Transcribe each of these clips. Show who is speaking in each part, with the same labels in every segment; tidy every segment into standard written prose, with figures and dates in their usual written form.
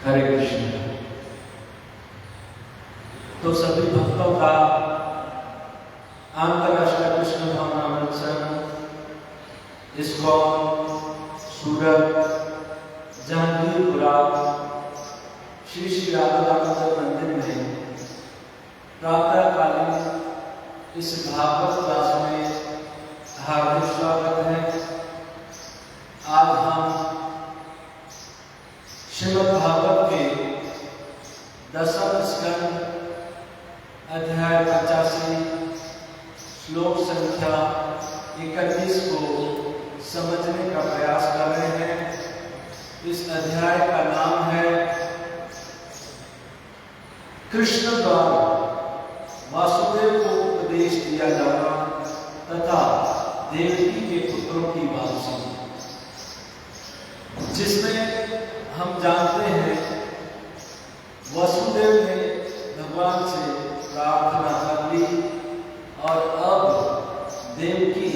Speaker 1: हरे कृष्ण। तो सभी भक्तों का अंतरराष्ट्रीय कृष्ण भावनामृत संघ इस्कॉन सूरत जहांगीरपुरा श्री श्री राधा दामोदर मंदिर में प्रातःकालीन इस भागवत क्लास में हार्दिक स्वागत है। आज हम श्रीमद् भागवत के 10वें स्कंद अध्याय 85 श्लोक संख्या 31 को समझने का प्रयास कर रहे हैं। इस अध्याय का नाम है कृष्ण द्वारा वासुदेव को उपदेश दिया जाना तथा देवकी के पुत्रों की वापसी, जिसमें हम जानते हैं वसुदेव ने भगवान से प्रार्थना कर ली और अब देवकी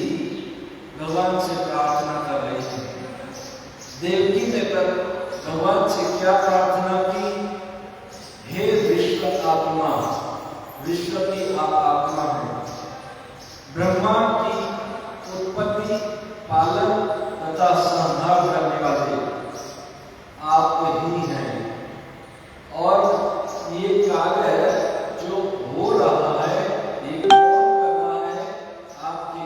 Speaker 1: भगवान से प्रार्थना कर रही है। देवकी ने भगवान से क्या प्रार्थना की? हे विश्व आत्मा, विश्व की आप आत्मा है, ब्रह्मांड की उत्पत्ति, पालन तथा संहार करने वाले आप ही हैं और ये कार्य जो हो रहा है ये कौन कर रहा है? आपके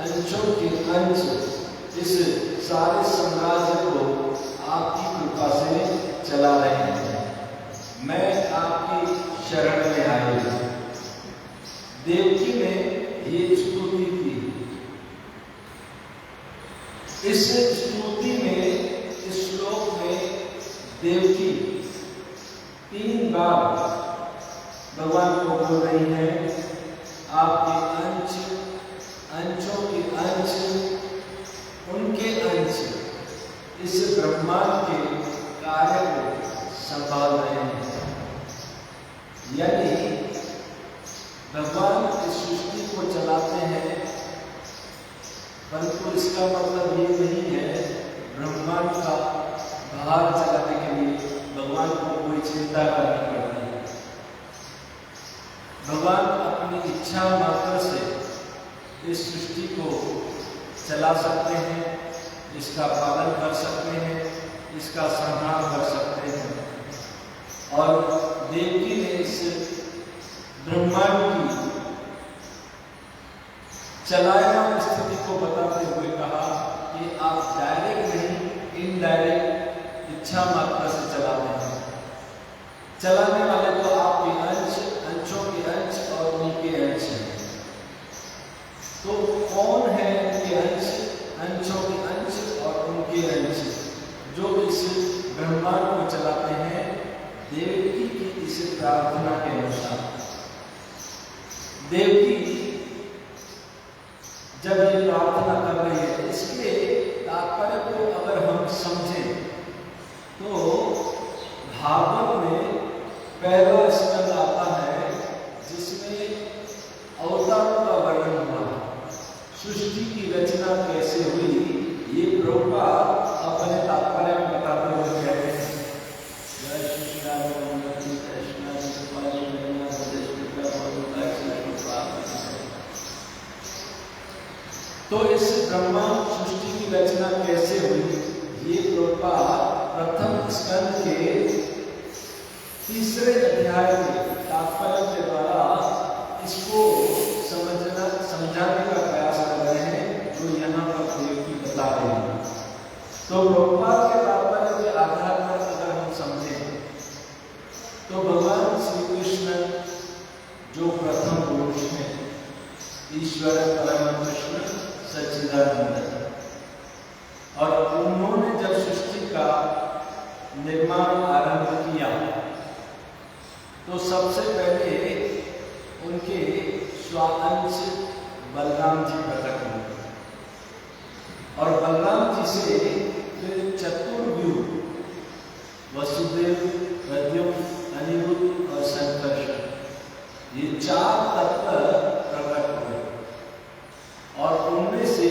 Speaker 1: अंशों के अंश इस सारे साम्राज्य को आपकी कृपा से चला रहे हैं। मैं आपकी शरण में आई हूं। देवकी ने ये स्तुति की। इस स्तुति में, इस श्लोक में देवकी 3 बार भगवान को बोल रही है, आपके अंशों के अंश, उनके अंश इस ब्रह्मांड के कार्य को संभाल रहे हैं। यानी भगवान इस सृष्टि को चलाते हैं, परंतु इसका मतलब ये नहीं है ब्रह्मांड का भार चलाने के लिए भगवान को कोई चिंता करनी पड़ती है। भगवान अपनी इच्छा मात्र से इस सृष्टि को चला सकते हैं, इसका पालन कर सकते हैं, इसका संहार कर सकते हैं। और देवकी ने इस ब्रह्मांड की चलायमान स्थिति को बताते हुए कहा कि आप डायरेक्ट नहीं, इनडायरेक्ट इच्छा मात्र से चलाते हैं। चलाने वाले तो आपके अंशों के अंश और उनके अंश हैं। तो कौन है उनके अंशों के अंश और उनके अंश जो इस ब्रह्मांड को चलाते हैं? देवकी की इस प्रार्थना के अनुसार देवकी जब ये प्रार्थना कर रही है, इसके तात्पर्य को अगर हम समझें तो भागवत में पहला स्कंद आता है जिसमें अवतारों का वर्णन हुआ, सृष्टि की रचना कैसे हुई, ये प्रभुपाद अपने तात्पर्य में बताते हुए कहते हैं। जय श्री राम तो इस ब्रह्मांड सृष्टि की रचना कैसे हुई, ये प्रभुपाद प्रथम स्कंद के 3रे अध्याय के तात्पर्य के द्वारा इसको समझाने का प्रयास कर रहे हैं, जो यहाँ पर देवकी बता रहे हैं। तो प्रभुपाद के तात्पर्य के आधार पर अगर हम समझें तो भगवान श्री कृष्ण जो प्रथम पुरुष हैं, ईश्वर परम कृष्ण सच्चिदानंद, और उन्होंने जब सृष्टि का निर्माण आरंभ किया तो सबसे पहले उनके स्वांश बलराम जी प्रकट हुए और बलराम जी से फिर चतुर्व्यूह वसुदेव, प्रद्युम्न, अनिरुद्ध और संकर्षण, ये 4 तत्व प्रकट हुए और उनमें से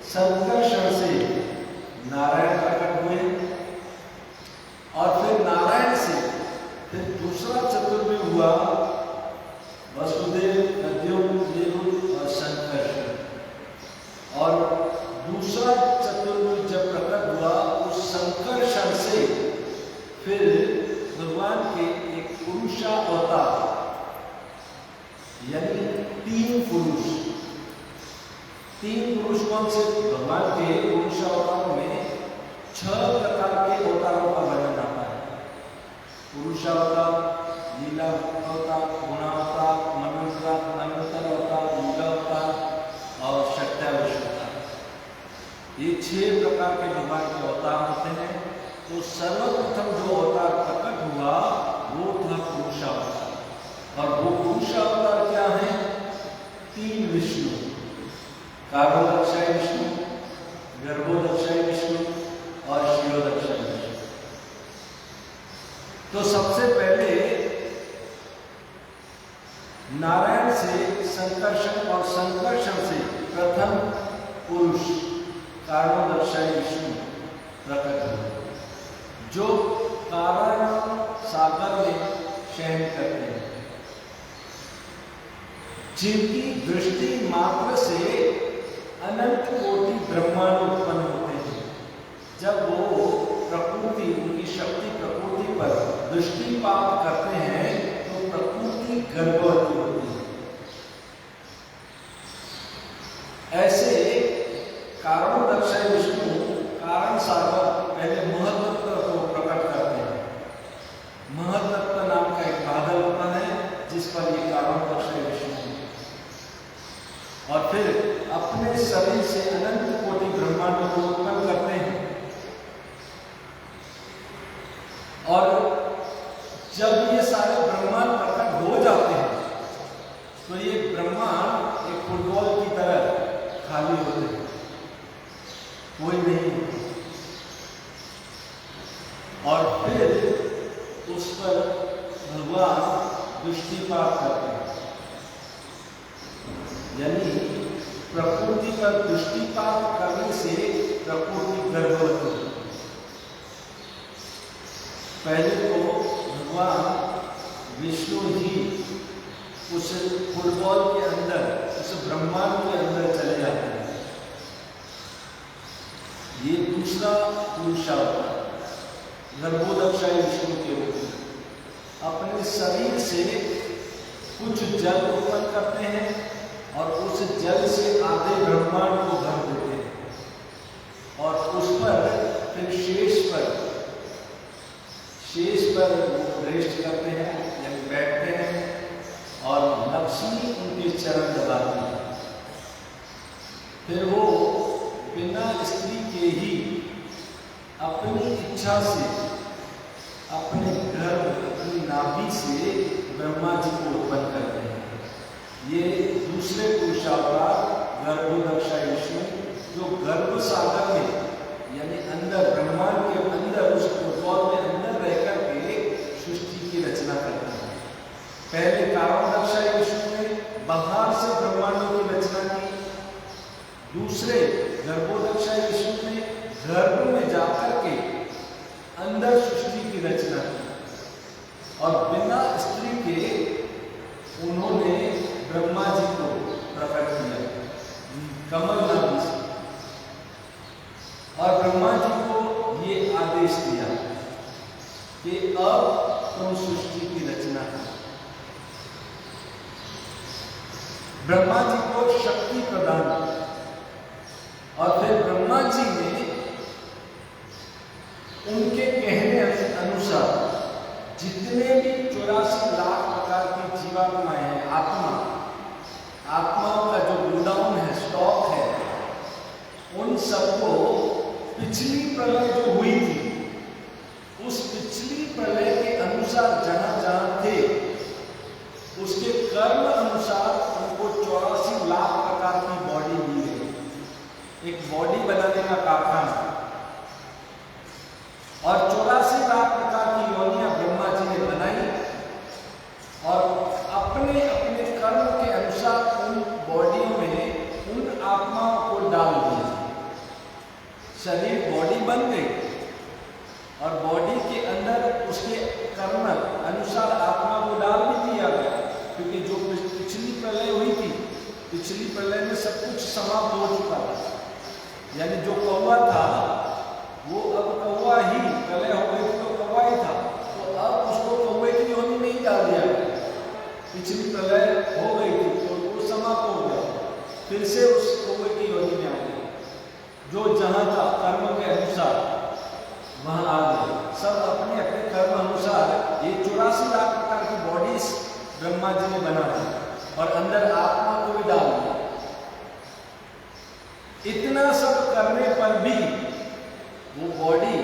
Speaker 1: संकर्षण से नारायण प्रकट हुए फिर भगवान के एक पुरुषा अवतार, यानी तीन पुरुष कौन से? भगवान के पुरुषावतार में 6 प्रकार के अवतारों का वर्णन आता है। पुरुषावतार, लीला अवतार, गुणावतार, मनवंतर अवतार, लीला अवतार और सत्यावतार। ये 6 प्रकार के भगवान के अवतार होते हैं। तो सर्वप्रथम जो अवतार प्रकट हुआ वो था पुरुषावतार, और वो पुरुषावतार क्या है? 3 विष्णु, कारोदक्षाय विष्णु, गर्भोदक्षाय विष्णु और शिरोदक्षाय विष्णु। तो सबसे पहले नारायण से संकर्षण और संकर्षण से प्रथम पुरुष कारोदक्षाय विष्णु प्रकट हुए, जो कारण सागर में शयन करते हैं, जिनकी दृष्टि मात्र से अनंत कोटि ब्रह्मांड उत्पन्न होते हैं। जब वो प्रकृति, उनकी शक्ति प्रकृति पर दृष्टिपात करते हैं तो प्रकृति गर्भवती होती है। ऐसे कारणोदक्षाय विष्णु कारण सागर पहले महतत्व को प्रकट करते हैं। महतत्व नाम का एक बादल होता है जिस पर ये कारणोदक्षाय विष्णु, और फिर अपने शरीर से अनंत कोटि ब्रह्मांड को उत्पन्न करते हैं। और जब ये सारे ब्रह्मांड प्रकट हो जाते हैं तो ये ब्रह्मांड एक फुटबॉल की तरह खाली होते हैं, कोई नहीं। और फिर उस पर भगवान दृष्टिपात करते हैं, यानी प्रकृति पर दृष्टिपात करने से प्रकृति गर्भवती। पहले तो भगवान विष्णु ही उस फुटबॉल के अंदर, उस ब्रह्मांड के अंदर चले जाते हैं। ये दूसरा पुरुषावतार गर्भोदक्षाय विष्णु के रूप में अपने शरीर से कुछ जल उत्पन्न करते हैं और उस जल से आधे ब्रह्मांड को भर देते हैं, और उस पर फिर शेष पर रेस्ट करते हैं, यानी बैठते हैं, और लक्ष्मी उनके चरण दबाती है। फिर वो बिना स्त्री के ही अपनी इच्छा से, अपने गर्भ, अपनी नाभि से ब्रह्मा जी को उत्पन्न करते हैं। ये दूसरे पुरुषावतार गर्भोदक्षाय विष्णु, जो गर्भ सागर में, यानी अंदर ब्रह्मांड के अंदर, उस फुटबॉल में अंदर रह करके सृष्टि की रचना करते हैं। पहले कारणोदक्षाय विष्णु ने बाहर से ब्रह्मांडों की रचना की, दूसरे गर्भोदक्षाय विष्णु ने गर्भ में जाकर के अंदर सृष्टि की रचना की, और बिना स्त्री के उन्होंने ब्रह्मा जी को प्रकट किया कमल नाभि से, और ब्रह्मा जी को ये आदेश दिया कि अब तुम सृष्टि की रचना करो। ब्रह्मा जी को शक्ति प्रदान की, और फिर ब्रह्मा जी ने उनके कहने अनुसार जितने भी 84 लाख प्रकार की जीवात्माएं हैं, आत्माओं का जो गोडाउन है, स्टॉक है, उन सबको पिछली प्रलय जो हुई थी, उस पिछली प्रलय के अनुसार जहां जहां थे, उसके कर्म अनुसार उनको 84 लाख प्रकार की बॉडी दी गई, एक बॉडी बनाने का कारखाना। और 84 लाख प्रकार की योनियां ब्रह्मा जी ने बनाई, और अपने अपने कर्म के अनुसार उन बॉडी में उन आत्माओं को डाल दिया। शरीर बॉडी बन गई, और बॉडी के अंदर उसके कर्म अनुसार आत्मा को डाल भी दिया गया, क्योंकि जो पिछली प्रलय हुई थी, पिछली प्रलय में सब कुछ समाप्त हो चुका था। यानी जो कौवा था पिछली प्रलय हो गई थी तो वो समाप्त हो गया, फिर से उस कौवे की योनि में आ गए, जो जहां था कर्म के अनुसार वहां आ गए। सब अपने अपने कर्म अनुसार ये 84 लाख प्रकार की बॉडीज ब्रह्मा जी ने बना दी और अंदर आत्मा को भी डाल दिया। इतना सब करने पर भी वो बॉडी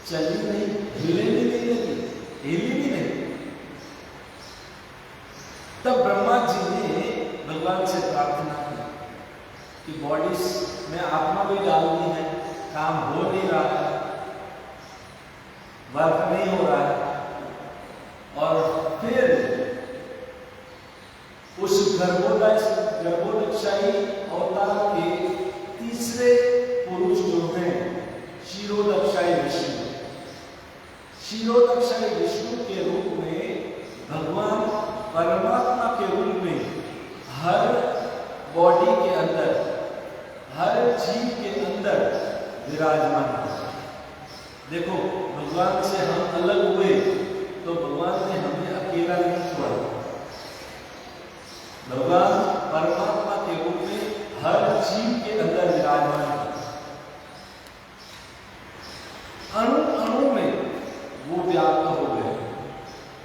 Speaker 1: चली नहीं, हिले भी नहीं लगी, हिली भी नहीं। तब ब्रह्मा जी ने भगवान से प्रार्थना की कि बॉडीज में आत्मा भी डालनी है, काम हो नहीं रहा है, वर्क नहीं हो रहा है। और फिर उस गर्भोदकशाही अवतार के तीसरे पुरुष जो हैं क्षीरोदकशाही विष्णु, क्षीरोदकशाही विष्णु के रूप में भगवान परमात्मा के रूप में हर बॉडी के अंदर, हर जीव के अंदर विराजमान है। देखो, भगवान से हम अलग हुए तो भगवान ने हमें अकेला नहीं छोड़ा। भगवान परमात्मा के रूप में हर जीव के अंदर विराजमान है। अणु अणु में वो व्याप्त हो गए।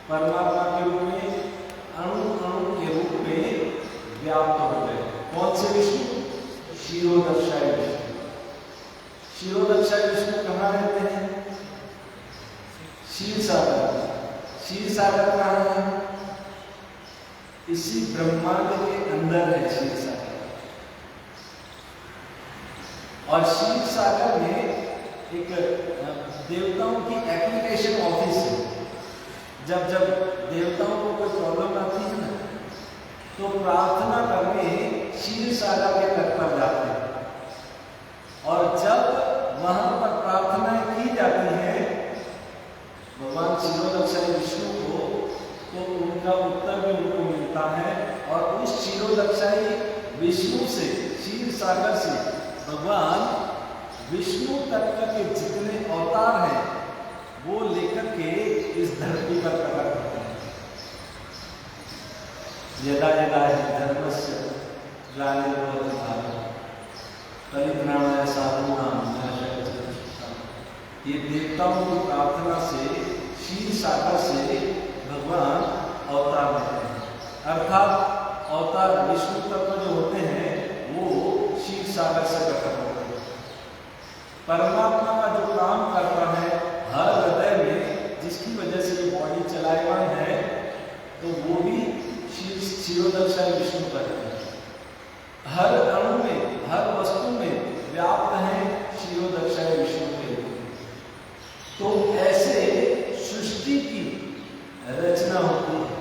Speaker 1: परमात्मा के रूप में अणु अणु के रूप में व्याप्त हो गए। कौन से विष्णु? क्षीरोदकशाही विष्णु। क्षीरोदकशाही विष्णु कहाँ रहते हैं? क्षीर सागर। क्षीर सागर कहाँ है? इसी ब्रह्मांड के अंदर है क्षीर सागर। और क्षीर सागर में एक देवताओं की एप्लीकेशन ऑफिस है। जब जब देवताओं को कोई प्रॉब्लम आती है ना, तो प्रार्थना करने क्षीर सागर के तट पर जाते हैं। और जब वहां पर प्रार्थनाएं की जाती हैं भगवान क्षीरोदकशाही विष्णु को, तो उनका उत्तर भी उनको मिलता है। और उस क्षीरोदकशाही विष्णु से, क्षीर सागर से भगवान विष्णु तत्व के जितने अवतार हैं वो लेकर के इस धरती पर प्रकट होते हैं। यदा यदा हि धर्मस्य ग्लानिर्भवति भारत परित्राणाय साधूनां विनाशाय च दुष्कृताम्। ये देवताओं की प्रार्थना से, क्षीर सागर से भगवान अवतार लेते हैं। अर्थात अवतार विष्णु तत्व जो होते हैं वो क्षीर सागर से प्रकट होते हैं। परमात्मा का जो काम करता है हर हृदय में, जिसकी वजह से ये बॉडी चलायमान है, तो वो भी क्षीरोदकशाही विष्णु करते हैं। हर अणु में, हर वस्तु में व्याप्त है क्षीरोदकशाही विष्णु के रूप में। तो ऐसे सृष्टि की रचना होती है।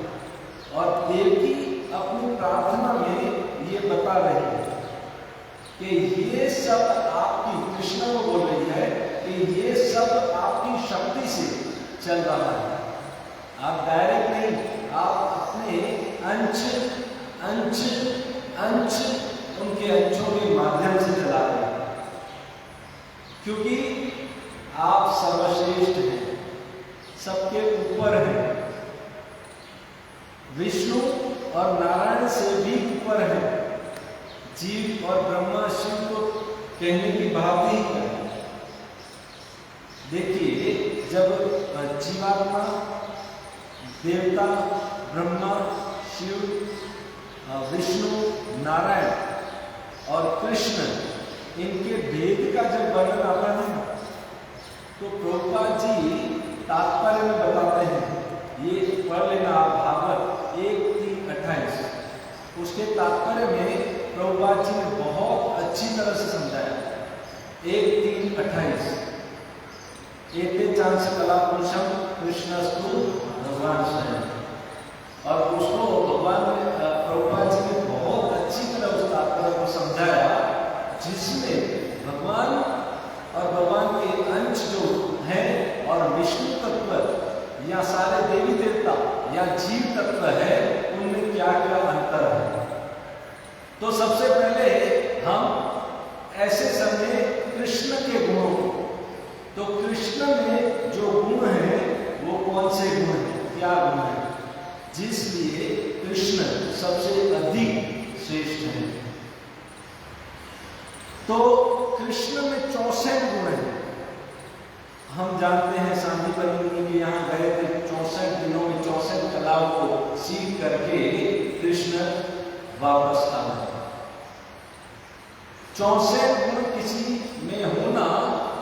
Speaker 1: और देवकी अपनी प्रार्थना में ये बता रही है कि ये सब आपकी, कृष्ण को बोल रही है कि ये सब आपकी शक्ति से चल रहा है। आप डायरेक्ट नहीं, आप अपने अंश अंश अंश उनके अंशों के माध्यम से चला रहे हैं, क्योंकि आप सर्वश्रेष्ठ हैं, सबके ऊपर हैं। विष्णु और नारायण से भी ऊपर है। जीव और ब्रह्मा शिव को कहने की बात नहीं है। देखिए, जब जीवात्मा, देवता, ब्रह्मा, शिव, विष्णु, नारायण और कृष्ण, इनके भेद का जब वर्णन आता है तो प्रभुपाद जी तात्पर्य में बताते हैं। ये पढ़ लेना आप, भागवत 1:3-28। उसके तात्पर्य में प्रभुपाद जी ने बहुत अच्छी तरह से समझाया। 1:3-28 एते चांस कला पुरुषम कृष्णस्तु भगवान स्वयं। और उसको भगवान ने, प्रभुपाद जी ने बहुत अच्छी तरह उस तात्पर्य को समझाया, जिसमें भगवान और भगवान के अंश जो हैं और विष्णु तत्व या सारे देवी देवता या जीव तत्व है, उनमें क्या क्या अंतर है। तो सबसे पहले हम ऐसे समझे कृष्ण के गुणों को। तो कृष्ण में जो गुण है वो कौन से गुण है, क्या गुण है? जिसलिए कृष्ण सबसे अधिक श्रेष्ठ हैं। तो कृष्ण में 64 गुण हैं। हम जानते हैं सांदीपनि मुनि यहाँ गए थे, 64 दिनों में 64 कलाओं को सीख करके कृष्ण वापस आ गए। 64 गुण किसी में होना,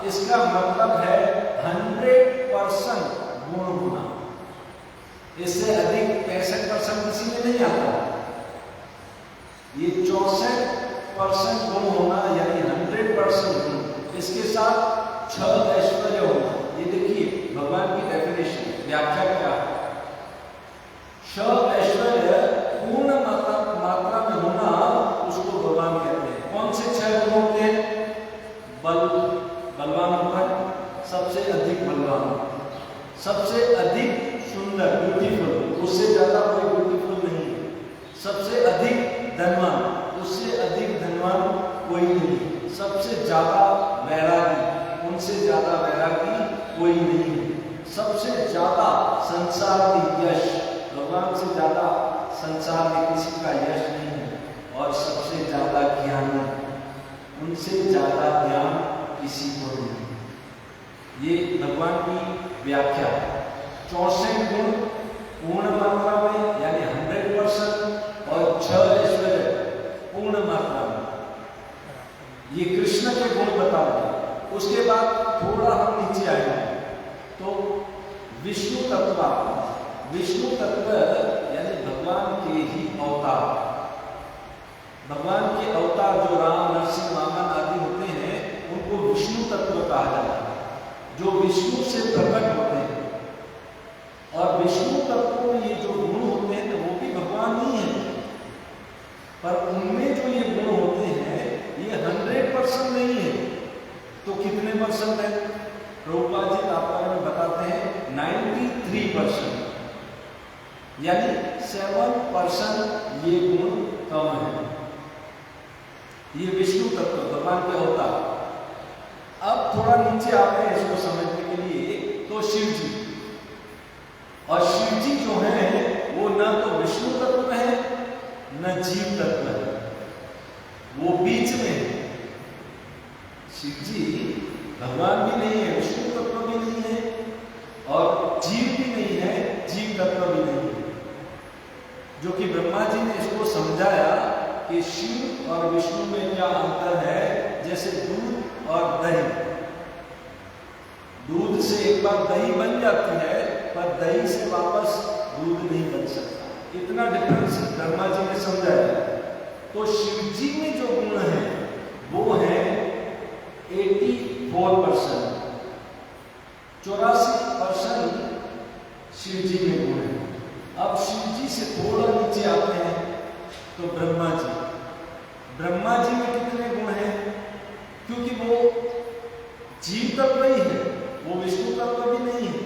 Speaker 1: इसका मतलब है 100% गुण होना। इससे अधिक 65% किसी में नहीं आता। ये 64% गुण होना यानी 100% गुण, इसके साथ 6 ऐश्वर्य होना। ये देखिए भगवान की डेफिनेशन, व्याख्या क्या है। 6 ऐश्वर्य पूर्ण मात्रा में होना, उसको भगवान कहते हैं। कौन से 6 गुण होते हैं? बलवान होता है, सबसे अधिक बलवान, सबसे अधिक सुंदर ब्यूटीफुल, उससे ज्यादा कोई ब्यूटीफुल नहीं है। सबसे अधिक धनवान, उससे अधिक धनवान कोई नहीं। सबसे ज्यादा वैरागी, उनसे ज्यादा वैरागी कोई नहीं है। सबसे ज्यादा संसार में यश, भगवान से ज्यादा संसार में किसी का यश नहीं है। और सबसे ज्यादा ज्ञानी, उनसे ज्यादा ज्ञान किसी को नहीं। ये भगवान की व्याख्या। 64 गुण पूर्ण मात्रा में यानी 100% और 6 ऐश्वर्य पूर्ण मात्रा में। ये कृष्ण के गुण बता रहे। उसके बाद थोड़ा हम नीचे आएंगे तो विष्णु तत्व। विष्णु तत्व यानी भगवान के ही अवतार। भगवान के अवतार जो राम, नरसिंह, वामन आदि होते हैं, उनको विष्णु तत्व कहा जाता है, जो विष्णु से प्रकट होते हैं। और विष्णु तत्व में ये जो गुण होते हैं वो भी भगवान ही है, पर उनमें जो ये गुण होते हैं ये 100% नहीं है। तो कितने परसेंट है? प्रभुपाद जी तात्पर्य में बताते हैं 93%, यानी 7% ये गुण कम है। ये विष्णु तत्व, भगवान के अवतार। अब थोड़ा नीचे आते हैं इसको समझने के लिए। तो शिव जी, और शिव जी जो है वो ना तो विष्णु तत्व है न जीव तत्व है, वो बीच में है। शिव जी भगवान भी नहीं है, विष्णु तत्व भी नहीं है, और जीव भी नहीं है, जीव तत्व भी नहीं है। जो कि ब्रह्मा जी ने इसको समझाया कि शिव और विष्णु में क्या अंतर है। जैसे दूध और दही, दूध से एक बार दही बन जाती है, पर दही से वापस दूध नहीं बन सकता। इतना डिफरेंस ब्रह्मा जी ने समझाया। तो शिव जी में जो गुण है वो है 84%, 84% शिव जी में गुण है। अब शिव जी से थोड़ा नीचे आते हैं तो ब्रह्मा जी। ब्रह्मा जी में कितने गुण हैं? क्योंकि वो जीव तत्व ही है, वो विष्णु तत्व भी नहीं है,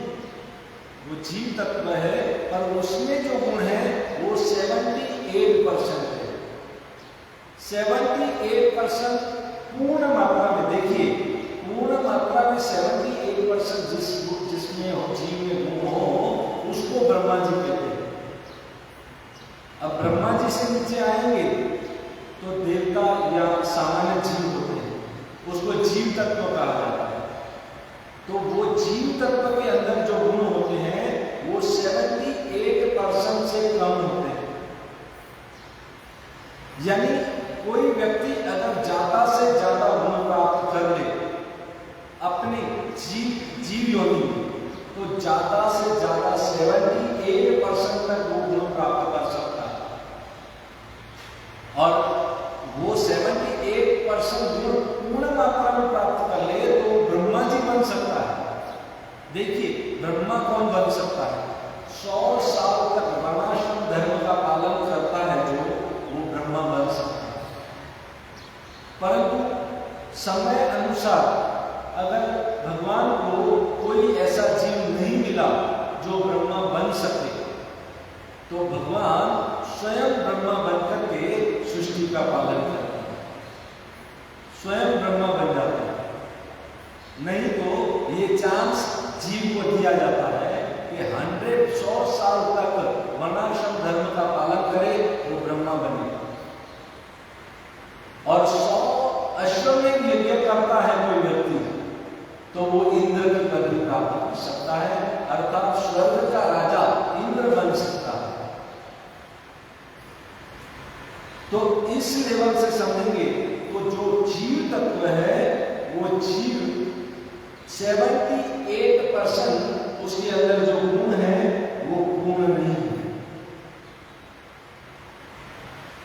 Speaker 1: वो जीव तत्व है, पर उसमें जो गुण है वो 78% है। 78% पूर्ण मात्रा में। देखिए पूर्ण मात्रा में 78% जिसमें जीव में गुण हो उसको ब्रह्मा जी कहते हैं। अब ब्रह्मा जी से नीचे आएंगे तो देवता या सामान्य जीव होते हैं, उसको जीव तत्व कहा जाता है। तो वो जीव तत्व के अंदर जो गुण होते हैं वो 78% से कम होते हैं। यानी कोई व्यक्ति अगर ज्यादा से ज्यादा गुण प्राप्त कर ले अपने जीव योनि में, तो ज्यादा से ज्यादा 78% तक वो गुण प्राप्त कर सकता है। और वो 78% गुण पूर्ण मात्रा में प्राप्त कर ले तो ब्रह्मा जी बन सकता है। देखिए ब्रह्मा कौन बन सकता है? 100 साल तक वर्णाश्रम धर्म का पालन करता है जो, वो ब्रह्मा बन सकता है। परंतु समय अनुसार अगर भगवान को कोई ऐसा जीव नहीं मिला जो ब्रह्मा बन सके, तो भगवान स्वयं ब्रह्मा बनकर के सृष्टि का पालन करते हैं, स्वयं ब्रह्मा बन जाते हैं। नहीं तो ये चांस जीव को दिया जाता है कि 100 साल तक वर्णाश्रम धर्म का पालन करे वो ब्रह्मा बनेगा। और 100 अश्वमेध यज्ञ करता है कोई व्यक्ति तो वो इंद्र की पदवी प्राप्त कर सकता है, अर्थात स्वर्ग का राजा इंद्र बन सकता है। तो इस लेवल से समझेंगे तो जो जीव तत्व है वो जीव 78% उसके अंदर जो गुण है वो पूर्ण नहीं है,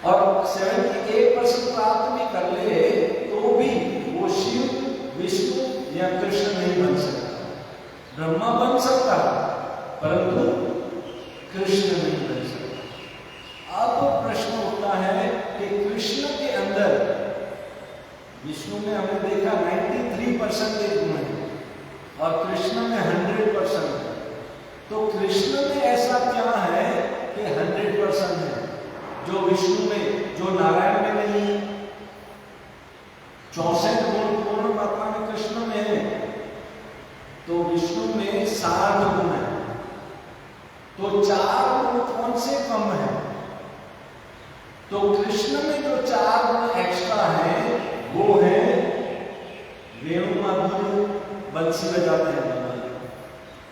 Speaker 1: और 78% प्राप्त भी कर ले तो भी वो शिव, विष्णु या कृष्ण नहीं बन सकता। ब्रह्मा बन सकता परंतु कृष्ण नहीं बन सकता। अब प्रश्न उठता है कि कृष्ण के अंदर, विष्णु में हमने देखा 93% गुण है और कृष्ण में 100% है, तो कृष्ण में ऐसा क्या है कि 100% है जो विष्णु में, जो नारायण में नहीं है? 64 गुण पूर्ण आत्मा में कृष्ण में है, तो विष्णु में 60 गुण है, तो 4 गुण कौन से कम है? तो कृष्ण में जो 4 गुण एक्स्ट्रा है वो है वेणु माधुर्य, बंसी बजाते हैं,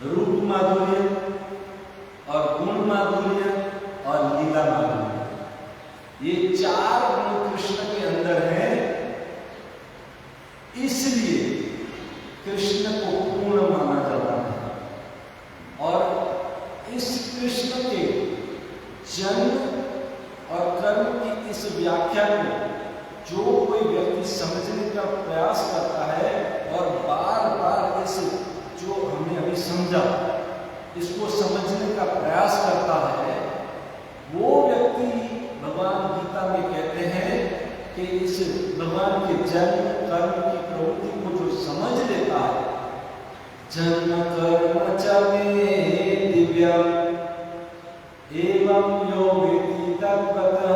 Speaker 1: रूप माधुर्य और गुण माधुर्य और लीला माधुर्य। ये 4 गुण कृष्ण के अंदर है, इसलिए कृष्ण को पूर्ण माना जाता है। और इस कृष्ण के जन्म और कर्म की इस व्याख्या को जो कोई व्यक्ति समझने का प्रयास करता है और बार बार इस जो हमने अभी समझा इसको समझने का प्रयास करता है, वो व्यक्ति भगवान गीता में कहते हैं कि इस भगवान के जन्म कर्म की प्रवृत्ति को जो समझ लेता है, जन्म कर्म च मे दिव्यम एवं यो वेत्ति तत्त्वतः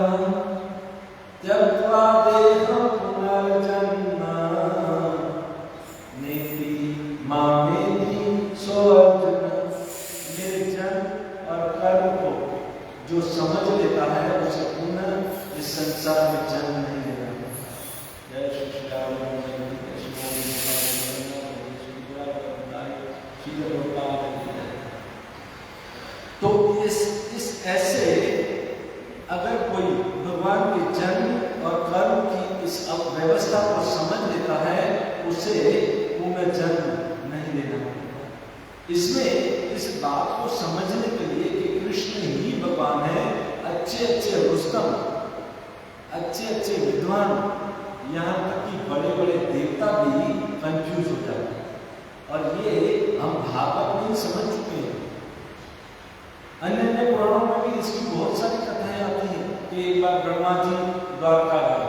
Speaker 1: त्यक्त्वा देहं पुनर्जन्म नेति मामेति सो अर्जुन। मेरे जन्म और कर्म को जो समझ लेता है उसे पुनः इस संसार में जन्म नहीं लेना। जय श्री राम। तो इस ऐसे अगर कोई भगवान के जन्म और कर्म की इस व्यवस्था को समझ लेता है उसे पुनर्जन्म नहीं लेना। इसमें इस बात को समझने के लिए कि कृष्ण ही भगवान है, अच्छे अच्छे रुस्तम, अच्छे अच्छे विद्वान, यहाँ तक कि बड़े बड़े देवता भी कंफ्यूज हो जाते हैं। और ये हम भागवत में समझ चुके हैं, अन्य अन्य पुराणों में भी इसकी बहुत सारी कथाएं आती हैं कि एक बार ब्रह्मा जी द्वारका गए,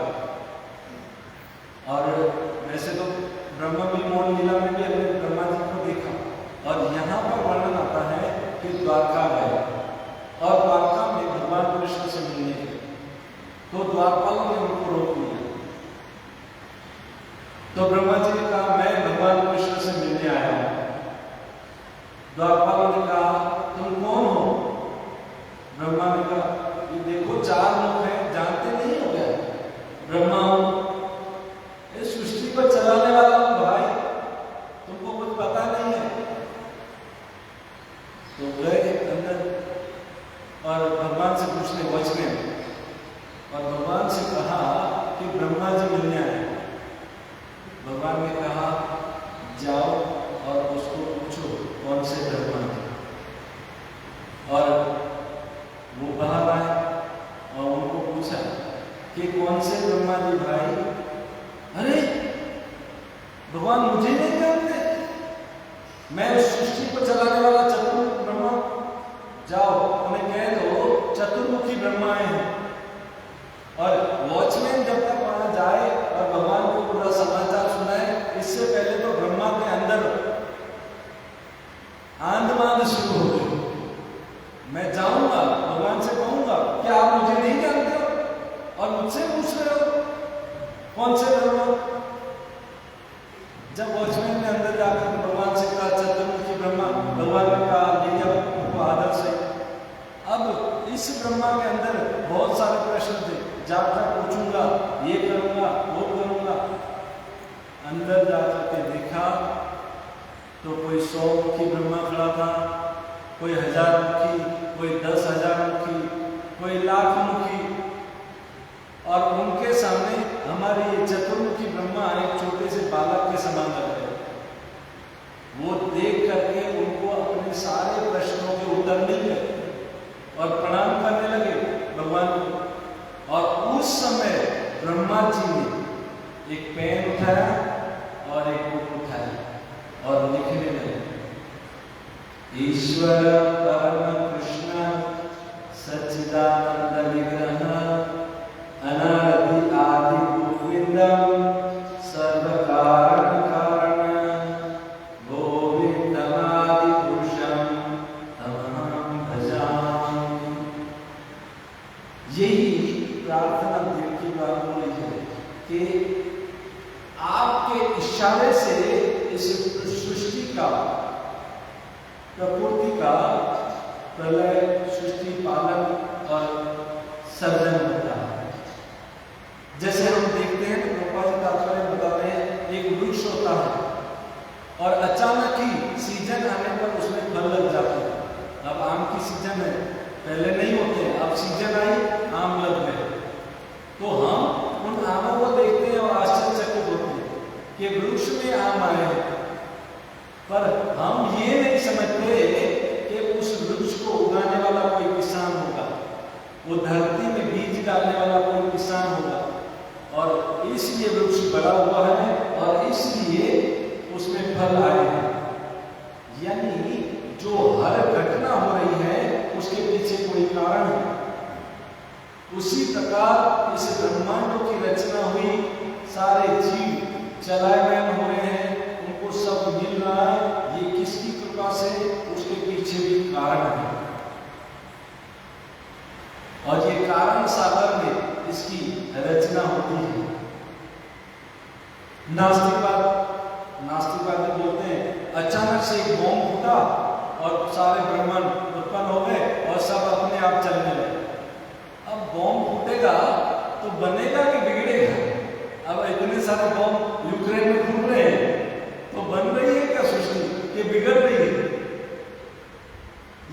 Speaker 1: और वैसे तो ब्रह्मा भी मोहन लीला में भी हमने ब्रह्मा जी को देखा, और यहाँ पर वर्णन आता है कि द्वारका गए और द्वारका में भगवान कृष्ण से मिलने गए, तो द्वारपाल ने उनको रोक लिया। तो ब्रह्मा जी ने कहा मैं भगवान कृष्ण से मिलने आया हूं। द्वारपाल ने कहा तुम कौन हो? ब्रह्मा ने कहा ये देखो 4 लोग हैं, जानते नहीं हो क्या? ब्रह्मा हूं, इस सृष्टि को चलाने वाला हूं भाई, तुमको कुछ पता नहीं है। तो गए अंदर और भगवान से पूछने वॉचमैन, और भगवान से कहा कि ब्रह्मा जी मिलने आए। भगवान ने कहा जाओ और उसको पूछो कौन से ब्रह्मा जी। और वो बाहर आए और उनको पूछा कि कौन से ब्रह्मा जी भाई? अरे भगवान मुझे नहीं जानते, मैं उस सृष्टि को चलाने वाला चतुर्मुख ब्रह्मा। जाओ उन्हें कह दो चतुर्मुखी ब्रह्मा हैं। और वॉचमैन जब तक वहां जाए और भगवान को पूरा समाचार सुनाए, इससे पहले तो ब्रह्मा के अंदर आंदमान शुरू हो गई। मैं जाऊंगा भगवान से कहूंगा क्या आप मुझे नहीं जानते हो और मुझसे पूछ रहे हो कौन से ब्रह्मा? जब वॉचमैन ने अंदर जाकर भगवान से कहा चतुर्मुखी ब्रह्मा, भगवान ने कहा ये जब तो कोई 100 मुखी ब्रह्मा खड़ा था, कोई 1000 मुखी, कोई 10,000 मुखी, कोई 1,00,000 मुखी। और उनके सामने हमारे ये चतुर्मुखी ब्रह्मा एक छोटे से बालक के समान लग रहे। वो देख करके उनको अपने सारे प्रश्नों के उत्तर मिल गए और प्रणाम करने लगे भगवान को। और उस समय ब्रह्मा जी ने एक पेन उठाया और एक बुक उठाया और लिखने लगे, ईश्वर परम कृष्ण सच्चिदानंद विग्रह अनादि आदि गोविंदम सर्व कारण कारण गोविंदमादि पुरुषम तमहं भजामि। यही प्रार्थना दिल की बात हो रही है कि आपके इशारे से इस सृष्टि का, प्रकृति का प्रलय, सृष्टि पालन और सर्जन होता है। जैसे हम देखते हैं तो प्रभुपाद जी तात्पर्य बताते हैं, एक वृक्ष होता है और अचानक ही सीजन आने पर उसमें फल लग जाते हैं। अब आम की सीजन है, पहले नहीं होते, अब सीजन आई, आम लग गए। तो हम उन आमों को देखते हैं और आश्चर्यचकित होते हैं कि वृक्ष में आम आए हैं, पर हम ये नहीं समझते कि उस वृक्ष को उगाने वाला कोई किसान होगा, वो धरती में बीज डालने वाला कोई किसान होगा और इसलिए वृक्ष बड़ा हुआ है और इसलिए उसमें फल आए हैं। यानी जो हर घटना हो रही है उसके पीछे कोई कारण है। उसी प्रकार इस ब्रह्मांड की रचना हुई, सारे जीव चलायमान हो रहे हैं, उनको सब मिल रहा है, ये किसकी कृपा से, उसके पीछे भी कारण है। और ये कारण सागर में इसकी रचना होती है। नास्तिकवादी बोलते हैं अचानक से एक बॉम्ब फूटा और सारे ब्रह्मांड उत्पन्न हो गए और सब अपने आप चलने लगे। अब बॉम्ब फूटेगा तो बनेगा कि बिगड़ेगा? अब इतने सारे बॉम्ब यूक्रेन में फूट रहे हैं तो बन रही है क्या सृष्टि कि बिगड़ रही है?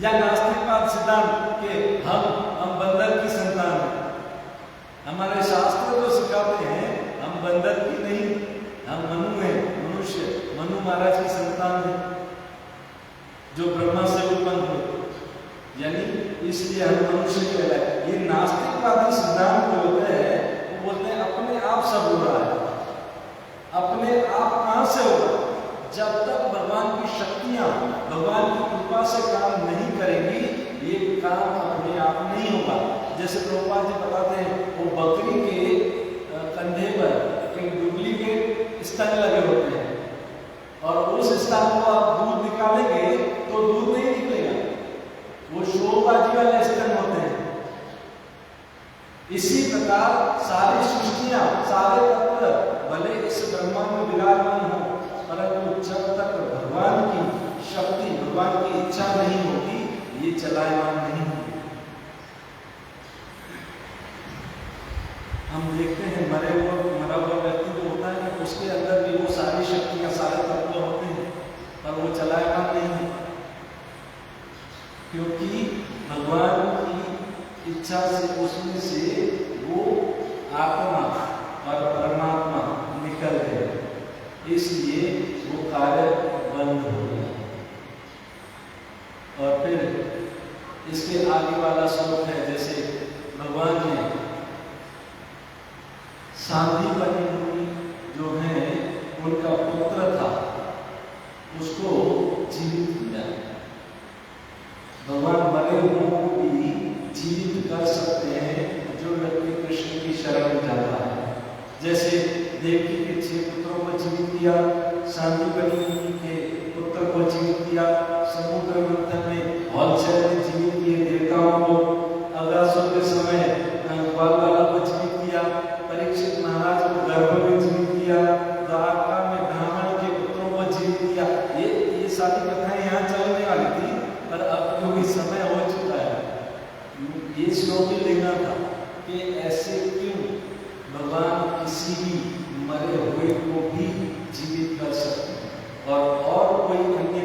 Speaker 1: या नास्तिकवाद सिद्धांत के हम बंदर की संतान हैं। हमारे शास्त्र तो सिखाते हैं हम बंदर की नहीं, हम मनु हैं, मनुष्य, मनु महाराज की संतान है जो ब्रह्मा से उत्पन्न हुए, यानी इसलिए हम मनुष्य कहलाए। ये नास्तिकवादी सिद्धांत बोलते हैं, वो बोलते हैं अपने आप सब हो रहा है। अपने आप कहां से होगा? जब तक भगवान की शक्तियां, भगवान की कृपा से काम नहीं करेंगी, ये काम अपने आप नहीं होगा। जैसे प्रभुपाद जी बताते हैं, वो बकरी के कंधे पर एक डुप्लीकेट स्तन लगे होते हैं और उस स्तन को आप दूध निकालेंगे तो दूध नहीं निकलेगा, वो शोबाजी वाले स्तन होते हैं। इसी प्रकार सारी सृष्टियां, सारे तत्व भले इस ब्रह्मांड में विराजमान हो, परंतु जब तक भगवान की शक्ति, भगवान की इच्छा नहीं होगी, ये चलायमान नहीं होगी। हम देखते हैं मरा हुआ व्यक्ति जो होता है ना, उसके अंदर भी वो सारी शक्तियां, सारे तत्व होते हैं, पर वो चलायमान नहीं है, क्योंकि भगवान की इच्छा से उसमें से वो आत्मा और परमात्मा निकल गए, इसलिए वो कार्य बंद हो गया। और फिर इसके आगे वाला श्लोक है, जैसे भगवान ने सांदीपनि मुनि जो है उनका पुत्र था, उसको जीवित किया। भगवान मरे हुओं को भी जीवित कर सकते हैं जो व्यक्ति कृष्ण की शरण में जाता है। जैसे देवकी के 6 पुत्रों को जीवित किया, सांदीपनि मुनि के पुत्र को जीवित किया, समुद्र मंथन में हॉलसेल ने जीवित किए देवताओं को, अगासुर के समय ग्वालवाला को जीवित किया, परीक्षित महाराज को गर्भ में जीवित किया, द्वारका में ब्राह्मण के पुत्रों को जीवित किया। ये सारी कथाएं यहाँ चलने वाली थी, पर अब क्योंकि समय हो चुका है, ये श्लोक लेना था कि ऐसे क्यों भगवान किसी भी मरे हुए को भी जीवित कर सकते हैं और कोई अन्य